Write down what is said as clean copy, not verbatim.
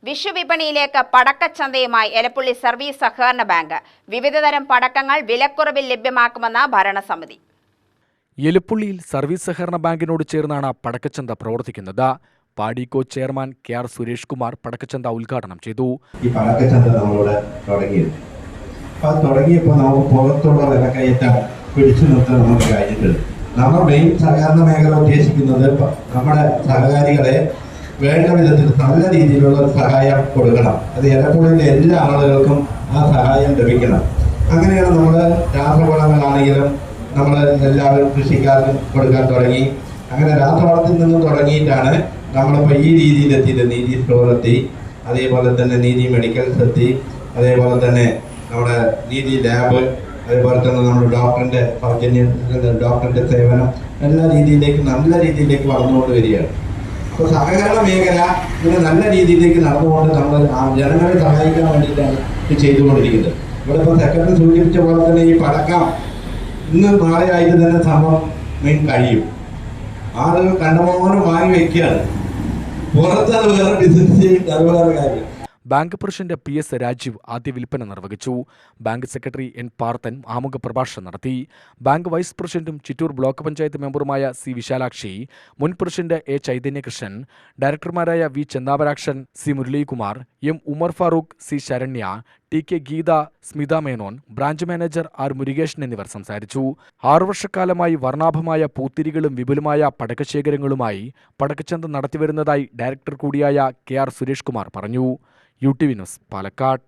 വിഷുവിപണിയിലേക്ക് പടക്കച്ചന്തയുമായി Elappully service സഹകരണ bank. വിവിധതരം പടക്കങ്ങൾ വിലക്കുറവിൽ ലഭ്യമാക്കുമെന്ന് ഭരണസമിതി. എലപ്പുള്ളിയിൽ സർവീസ് സഹകരണ ബാങ്കിനോട് ചേർന്നാണ് പടക്കച്ചന്ത പ്രവർത്തിക്കുന്നത്. Padico chairman K R. സുരേഷ് കുമാർ പടക്കച്ചന്ത ഉദ്ഘാടനം ചെയ്തു. ഈ പടക്കച്ചന്ത നമ്മളോട് തുടങ്ങിയപ്പോൾ നമുക്ക് പുറത്തുള്ള വിലക്കയറ്റം പിടിച്ചു നിർത്താൻ നമുക്ക് കഴിഞ്ഞിട്ടുണ്ട്. നമ്മൾ മെയിൻ സഹകരണ മേഖല ഉദ്ദേശിക്കുന്നത് നമ്മുടെ സഹകാരികളെ വേണ്ട വിധത്തിൽ നല്ല രീതിയിലുള്ള സഹായം കൊടുക്കണം. അത് എലപ്പുള്ളിയിലെ എല്ലാ ആളുകൾക്കും ആ സഹായം ലഭിക്കണം. അങ്ങനെയാണ് നമ്മൾ രാസവളങ്ങളാണെങ്കിലും നമ്മൾ എല്ലാവരും കൃഷിക്കാർക്കും കൊടുക്കാൻ തുടങ്ങി. അങ്ങനെ രാസവളത്തിൽ നിന്നും തുടങ്ങിയിട്ടാണ് നമ്മളിപ്പോൾ ഈ രീതിയിലെത്തിയത്. നീതി സ്റ്റോർ എത്തി, അതേപോലെ തന്നെ നീതി മെഡിക്കൽസ് എത്തി, അതേപോലെ തന്നെ നമ്മുടെ നീതി ലാബ്, അതേപോലെ തന്നെ നമ്മുടെ ഡോക്ടറിന്റെ സേവനം എല്ലാ രീതിയിലേക്ക് നല്ല രീതിയിലേക്ക് വളർന്നുകൊണ്ട് വരികയാണ്. അപ്പോൾ സഹകരണ മേഖല ഇങ്ങനെ നല്ല രീതിയിലേക്ക് നടന്നുകൊണ്ട് നമ്മൾ ജനങ്ങളെ സഹായിക്കാൻ വേണ്ടിയിട്ടാണ് ഇത് ചെയ്തുകൊണ്ടിരിക്കുന്നത്. ഇവിടെ ഇപ്പോൾ സെക്രട്ടറി സൂചിപ്പിച്ച പോലെ തന്നെ ഈ പടക്കം ഇന്ന് നാളെ ആയിട്ട് തന്നെ സംഭവം കഴിയും. ആളുകൾ കണ്ടമാനം വാങ്ങി വയ്ക്കുകയാണ്. പുറത്തത് വേറെ ബിസിനസ് ചെയ്യുന്നത്, അത് വേറെ കാര്യം. ബാങ്ക് പ്രസിഡന്റ് PS രാജീവ് ആദ്യ വിൽപ്പന നിർവഹിച്ചു. Bank secretary N. പാർത്ഥൻ ആമുഖ പ്രഭാഷണം നടത്തി. ബാങ്ക് വൈസ് പ്രസിഡന്റും ചിറ്റൂർ ബ്ലോക്ക് പഞ്ചായത്ത് മെമ്പറുമായ C. വിശാലാക്ഷി, മുൻ പ്രസിഡന്റ് A. ചൈതന്യകൃഷ്ണൻ, ഡയറക്ടർമാരായ V. Chandaparakshan, C. Muralikumar, M. Umar Farooq, C. Saranya, T. K. Geetha, Smitha Menon, branch manager R. Murukesan എന്നിവർ സംസാരിച്ചു. 6 വർഷക്കാലമായി വർണ്ണാഭമായ പൂത്തിരികളും വിപുലമായ പടക്കശേഖരങ്ങളുമായി പടക്കച്ചന്ത നടത്തിവരുന്നതായി ഡയറക്ടർ കൂടിയായ K.R. സുരേഷ് കുമാർ പറഞ്ഞു. UTV news, Palakkad.